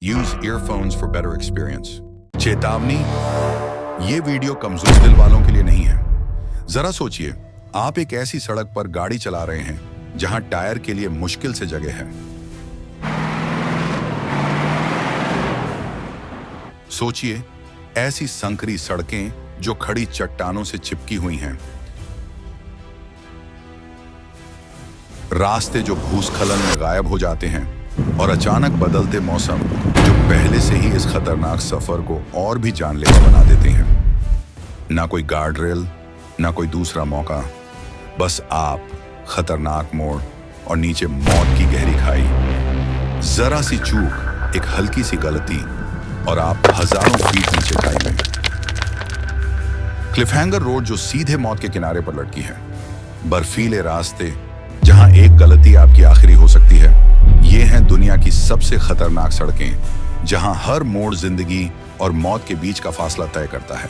Use earphones for better experience. चेतावनी, ये video कमजोर दिल वालों के लिए नहीं है। जरा सोचिए, आप एक ऐसी सड़क पर गाड़ी चला रहे हैं जहां टायर के लिए मुश्किल से जगह है। सोचिए, ऐसी संकरी सड़कें जो खड़ी चट्टानों से चिपकी हुई हैं, रास्ते जो भूस्खलन में गायब हो जाते हैं, और अचानक बदलते मौसम जो पहले से ही इस खतरनाक सफर को और भी जानलेवा बना देते हैं। ना कोई गार्ड रेल, ना कोई दूसरा मौका, बस आप, खतरनाक मोड़ और नीचे मौत की गहरी खाई। जरा सी चूक, एक हल्की सी गलती और आप हजारों फीट नीचे खाई में। क्लिफहैंगर रोड जो सीधे मौत के किनारे पर लटकी है, बर्फीले रास्ते जहां एक गलती आपकी आखिरी हो सकती है। ये हैं दुनिया की सबसे खतरनाक सड़कें जहां हर मोड़ जिंदगी और मौत के बीच का फासला तय करता है।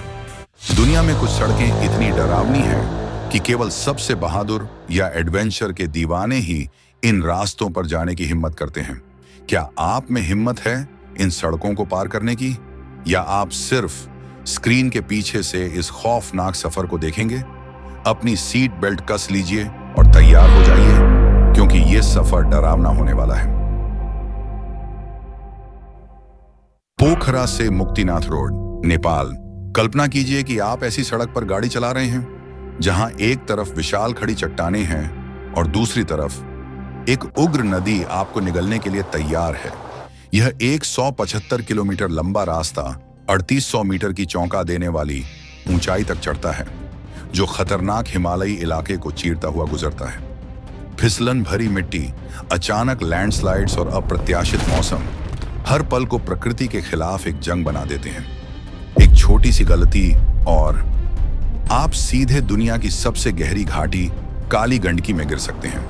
दुनिया में कुछ सड़कें इतनी डरावनी हैं कि केवल सबसे बहादुर या एडवेंचर के दीवाने ही इन रास्तों पर जाने की हिम्मत करते हैं। क्या आप में हिम्मत है इन सड़कों को पार करने की, या आप सिर्फ स्क्रीन के पीछे से इस खौफनाक सफर को देखेंगे? अपनी सीट बेल्ट कस लीजिए और तैयार हो जाइए, क्योंकि यह सफर डरावना होने वाला है। पोखरा से मुक्तिनाथ रोड, नेपाल। कल्पना कीजिए कि आप ऐसी सड़क पर गाड़ी चला रहे हैं जहां एक तरफ विशाल खड़ी चट्टानें हैं और दूसरी तरफ एक उग्र नदी आपको निगलने के लिए तैयार है। यह 175 किलोमीटर लंबा रास्ता 3800 मीटर की चौंका देने वाली ऊंचाई तक चढ़ता है, जो खतरनाक हिमालयी इलाके को चीरता हुआ गुजरता है। फिसलन भरी मिट्टी, अचानक लैंडस्लाइड्स और अप्रत्याशित मौसम हर पल को प्रकृति के खिलाफ एक जंग बना देते हैं। एक छोटी सी गलती और आप सीधे दुनिया की सबसे गहरी घाटी काली गंडकी में गिर सकते हैं।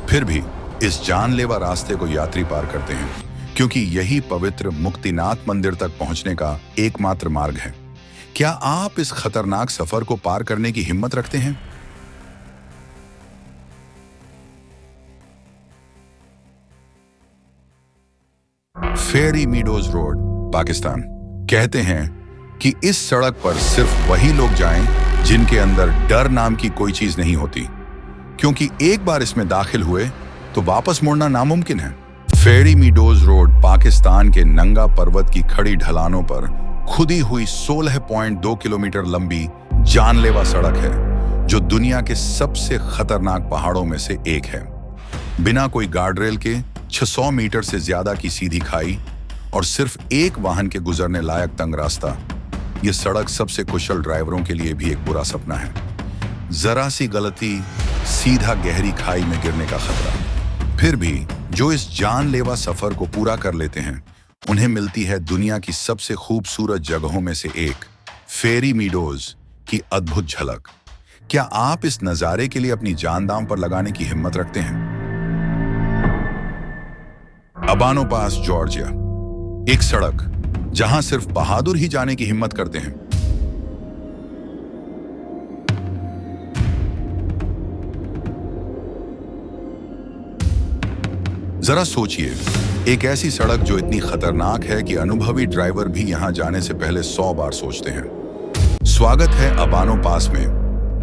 फिर भी इस जानलेवा रास्ते को यात्री पार करते हैं, क्योंकि यही पवित्र मुक्तिनाथ मंदिर तक पहुंचने का एकमात्र मार्ग है। क्या आप इस खतरनाक सफर को पार करने की हिम्मत रखते हैं? फेरी मीडोज रोड, पाकिस्तान। कहते हैं कि इस सड़क पर सिर्फ वही लोग जाएं जिनके अंदर डर नाम की कोई चीज नहीं होती, क्योंकि एक बार इसमें दाखिल हुए तो वापस मुड़ना नामुमकिन है। फेरी मीडोज रोड पाकिस्तान के नंगा पर्वत की खड़ी ढलानों पर खुदी हुई 16.2 किलोमीटर लंबी जानलेवा सड़क है, जो दुनिया के सबसे खतरनाक पहाड़ों में से एक है। बिना कोई गार्डरेल के 600 मीटर से ज्यादा की सीधी खाई और सिर्फ एक वाहन के गुजरने लायक तंग रास्ता, यह सड़क सबसे कुशल ड्राइवरों के लिए भी एक बुरा सपना है। जरा सी गलती, सीधा गहरी खाई में गिरने का खतरा। फिर भी जो इस जानलेवा सफर को पूरा कर लेते हैं, उन्हें मिलती है दुनिया की सबसे खूबसूरत जगहों में से एक, फेरी मीडोज की अद्भुत झलक। क्या आप इस नजारे के लिए अपनी जान दांव पर लगाने की हिम्मत रखते हैं? अबानो पास, जॉर्जिया। एक सड़क जहां सिर्फ बहादुर ही जाने की हिम्मत करते हैं। जरा सोचिए, एक ऐसी सड़क जो इतनी खतरनाक है कि अनुभवी ड्राइवर भी यहां जाने से पहले 100 बार सोचते हैं। स्वागत है अबानो पास में,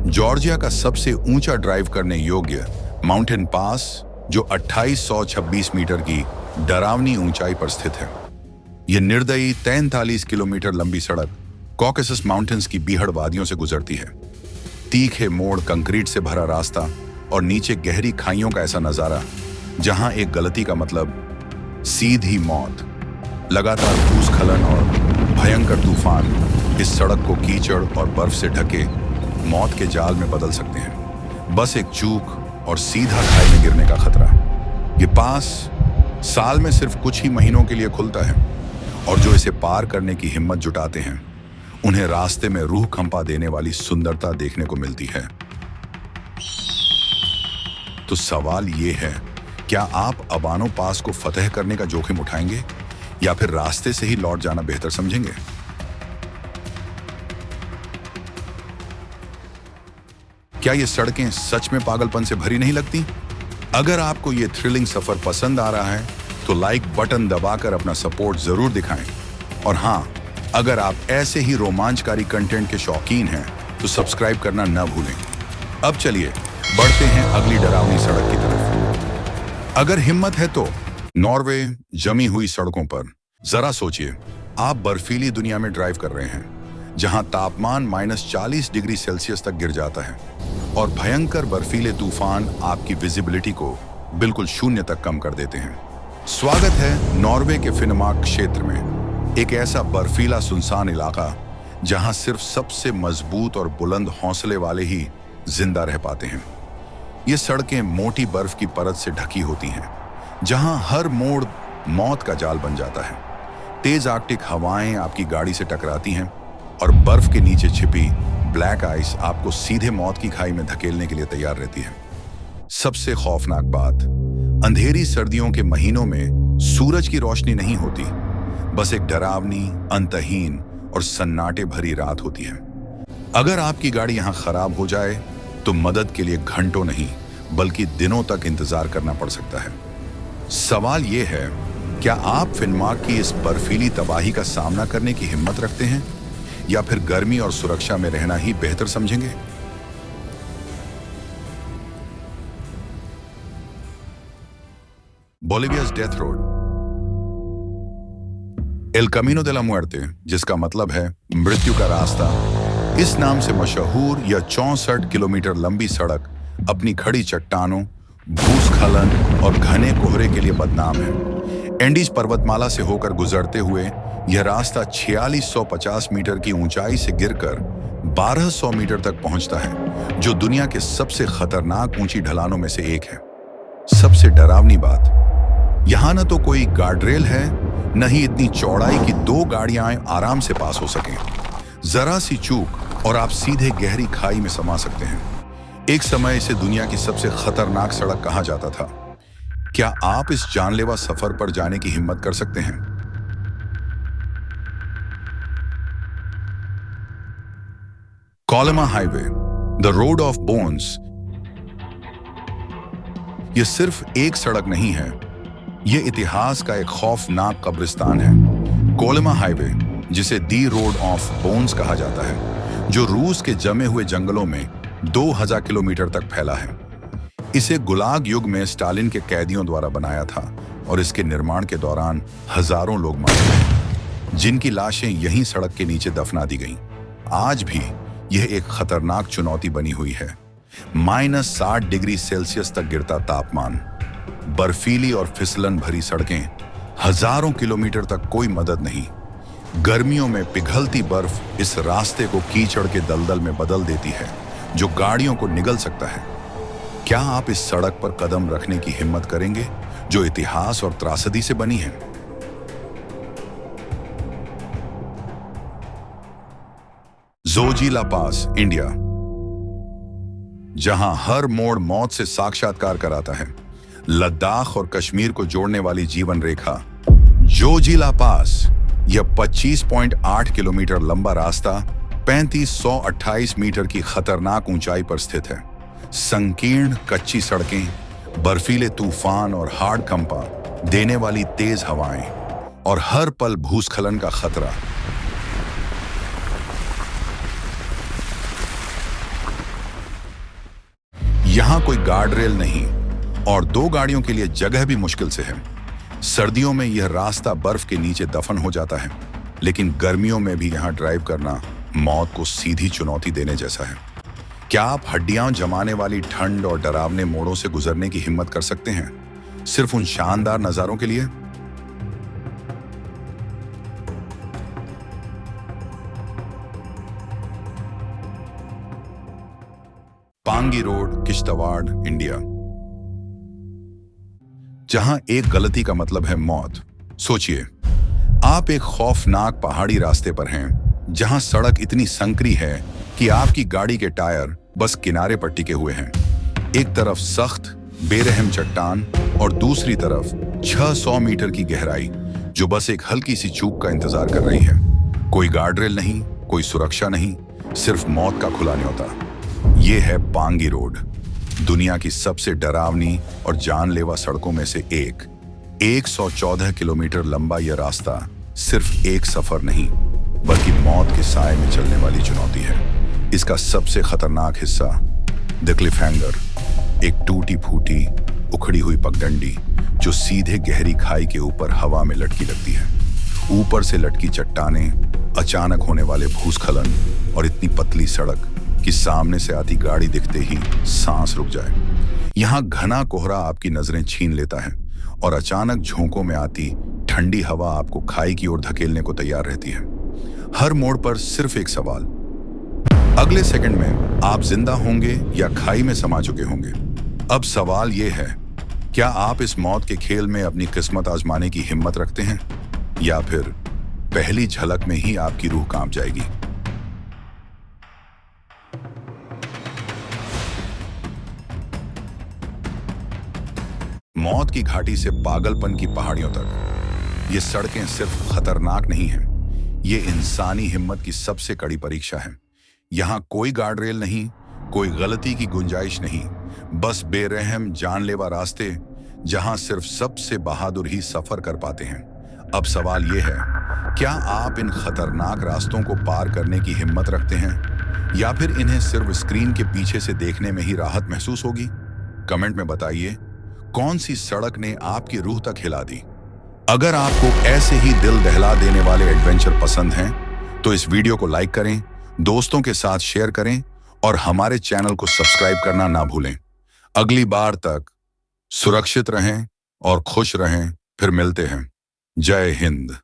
जॉर्जिया का सबसे ऊंचा ड्राइव करने योग्य माउंटेन पास, जो 2826 मीटर की डरावनी ऊंचाई पर स्थित है। यह निर्दयी 43 किलोमीटर लंबी सड़क कॉकेसस माउंटेन्स की बीहड़ वादियों से गुजरती है। तीखे मोड़, कंक्रीट से भरा रास्ता और नीचे गहरी खाइयों का ऐसा नजारा जहां एक गलती का मतलब सीधी मौत। लगातार भूस्खलन और भयंकर तूफान इस सड़क को कीचड़ और बर्फ से ढके मौत के जाल में बदल सकते हैं। बस एक चूक और सीधा खाई में गिरने का खतरा। ये पास साल में सिर्फ कुछ ही महीनों के लिए खुलता है, और जो इसे पार करने की हिम्मत जुटाते हैं, उन्हें रास्ते में रूह कंपा देने वाली सुंदरता देखने को मिलती है। तो सवाल ये है, क्या आप अबानो पास को फतह करने का जोखिम उठाएंगे, या फिर रास्ते से ही लौट जाना बेहतर समझेंगे? क्या ये सड़कें सच में पागलपन से भरी नहीं लगती? अगर आपको ये थ्रिलिंग सफर पसंद आ रहा है तो लाइक बटन दबाकर अपना सपोर्ट जरूर दिखाएं। और हाँ, अगर आप ऐसे ही रोमांचकारी कंटेंट के शौकीन हैं तो सब्सक्राइब करना न भूलें। अब चलिए बढ़ते हैं अगली डरावनी सड़क की तरफ। अगर हिम्मत है तो नॉर्वे जमी हुई सड़कों पर जरा सोचिए, आप बर्फीली दुनिया में ड्राइव कर रहे हैं जहां तापमान -40 डिग्री सेल्सियस तक गिर जाता है और भयंकर बर्फीले तूफान आपकी विजिबिलिटी को बिल्कुल शून्य तक कम कर देते हैं। स्वागत है नॉर्वे के फिनमार्क क्षेत्र में, एक ऐसा बर्फीला सुनसान इलाका जहां सिर्फ सबसे मजबूत और बुलंद हौसले वाले ही जिंदा रह पाते हैं। ये सड़कें मोटी बर्फ की परत से ढकी होती हैं, जहां हर मोड़ मौत का जाल बन जाता है। तेज आर्कटिक हवाएं आपकी गाड़ी से टकराती हैं और बर्फ के नीचे छिपी ब्लैक आइस आपको सीधे मौत की खाई में धकेलने के लिए तैयार रहती है। सबसे खौफनाक बात, अंधेरी सर्दियों के महीनों में सूरज की रोशनी नहीं होती, बस एक डरावनी, अंतहीन और सन्नाटे भरी रात होती है। अगर आपकी गाड़ी यहां खराब हो जाए तो मदद के लिए घंटों नहीं बल्कि दिनों तक इंतजार करना पड़ सकता है। सवाल यह है, क्या आप फिनमार्क की इस बर्फीली तबाही का सामना करने की हिम्मत रखते हैं या फिर गर्मी और सुरक्षा में रहना ही बेहतर समझेंगे? बोलिविया's डेथ रोड, एल कमीनो दे ला मुएर्ते, जिसका मतलब है मृत्यु का रास्ता, इस नाम से मशहूर यह 64 किलोमीटर लंबी सड़क अपनी खड़ी चट्टानों, भूस्खलन और घने कोहरे के लिए बदनाम है। एंडीज पर्वतमाला से होकर गुजरते हुए यह रास्ता 4650 मीटर की ऊंचाई से गिरकर 1200 मीटर तक पहुंचता है, जो दुनिया के सबसे खतरनाक ऊंची ढलानों में से एक है। सबसे डरावनी बात, यहां न तो कोई गार्डरेल है, न ही इतनी चौड़ाई कि 2 गाड़ियां आराम से पास हो सकें। जरा सी चूक और आप सीधे गहरी खाई में समा सकते हैं। एक समय इसे दुनिया की सबसे खतरनाक सड़क कहा जाता था। क्या आप इस जानलेवा सफर पर जाने की हिम्मत कर सकते हैं? Kolyma highway, the road of bones, यह सिर्फ एक सड़क नहीं है, यह इतिहास का एक खौफनाक कब्रिस्तान है। कोलेमा हाईवे, जिसे दी रोड ऑफ बोन्स कहा जाता है, जो रूस के जमे हुए जंगलों में 2000 किलोमीटर तक फैला है। इसे गुलाग युग में स्टालिन के कैदियों द्वारा बनाया था और इसके निर्माण के दौरान हजारों लोग मारे गए, जिनकी लाशें यहीं सड़क के नीचे दफना दी गईं। आज भी यह एक खतरनाक चुनौती बनी हुई है। -60 डिग्री सेल्सियस तक गिरता तापमान, बर्फीली और फिसलन भरी सड़कें, हजारों किलोमीटर तक कोई मदद नहीं। गर्मियों में पिघलती बर्फ इस रास्ते को कीचड़ के दलदल में बदल देती है, जो गाड़ियों को निगल सकता है। क्या आप इस सड़क पर कदम रखने की हिम्मत करेंगे, जो इतिहास और त्रासदी से बनी है? जोजिला पास, इंडिया, जहां हर मोड़ मौत से साक्षात्कार कराता है। लद्दाख और कश्मीर को जोड़ने वाली जीवन रेखा जोजिला पास, यह 25.8 किलोमीटर लंबा रास्ता 3528 मीटर की खतरनाक ऊंचाई पर स्थित है। संकीर्ण कच्ची सड़कें, बर्फीले तूफान और हार्ड कंपा देने वाली तेज हवाएं और हर पल भूस्खलन का खतरा। यहां कोई गार्ड रेल नहीं और 2 गाड़ियों के लिए जगह भी मुश्किल से है। सर्दियों में यह रास्ता बर्फ के नीचे दफन हो जाता है, लेकिन गर्मियों में भी यहां ड्राइव करना मौत को सीधी चुनौती देने जैसा है। क्या आप हड्डियां जमाने वाली ठंड और डरावने मोड़ों से गुजरने की हिम्मत कर सकते हैं, सिर्फ उन शानदार नजारों के लिए? पांगी रोड, किश्तवाड़, इंडिया, जहां एक गलती का मतलब है मौत। सोचिए, आप एक खौफनाक पहाड़ी रास्ते पर हैं, जहां सड़क इतनी संकरी है कि आपकी गाड़ी के टायर बस किनारे पर टिके हुए हैं। एक तरफ सख्त बेरहम चट्टान और दूसरी तरफ 600 मीटर की गहराई, जो बस एक हल्की सी चूक का इंतजार कर रही है। कोई गार्डरेल नहीं, कोई सुरक्षा नहीं, सिर्फ मौत का खुला न्योता। ये है पांगी रोड, दुनिया की सबसे डरावनी और जानलेवा सड़कों में से एक। 114 किलोमीटर लंबा यह रास्ता सिर्फ एक सफर नहीं, बल्कि मौत के साए में चलने वाली चुनौती है। इसका सबसे खतरनाक हिस्सा द क्लिफहैंगर, एक टूटी फूटी उखड़ी हुई पगडंडी जो सीधे गहरी खाई के ऊपर हवा में लटकी लगती है। ऊपर से लटकी चट्टानें, अचानक होने वाले भूस्खलन और इतनी पतली सड़क कि सामने से आती गाड़ी दिखते ही सांस रुक जाए। यहाँ घना कोहरा आपकी नजरें छीन लेता है और अचानक झोंकों में आती ठंडी हवा आपको खाई की ओर धकेलने को तैयार रहती है। हर मोड़ पर सिर्फ एक सवाल, अगले सेकंड में आप जिंदा होंगे या खाई में समा चुके होंगे। अब सवाल यह है, क्या आप इस मौत के खेल में अपनी किस्मत आजमाने की हिम्मत रखते हैं, या फिर पहली झलक में ही आपकी रूह कांप जाएगी। मौत की घाटी से पागलपन की पहाड़ियों तक ये सड़कें सिर्फ खतरनाक नहीं हैं, ये इंसानी हिम्मत की सबसे कड़ी परीक्षा है। यहाँ कोई गार्ड रेल नहीं, कोई गलती की गुंजाइश नहीं, बस बेरहम जानलेवा रास्ते जहां सिर्फ सबसे बहादुर ही सफर कर पाते हैं। अब सवाल यह है, क्या आप इन खतरनाक रास्तों को पार करने की हिम्मत रखते हैं, या फिर इन्हें सिर्फ स्क्रीन के पीछे से देखने में ही राहत महसूस होगी? कमेंट में बताइए, कौन सी सड़क ने आपकी रूह तक हिला दी? अगर आपको ऐसे ही दिल दहला देने वाले एडवेंचर पसंद हैं, तो इस वीडियो को लाइक करें, दोस्तों के साथ शेयर करें और हमारे चैनल को सब्सक्राइब करना ना भूलें। अगली बार तक सुरक्षित रहें और खुश रहें, फिर मिलते हैं। जय हिंद।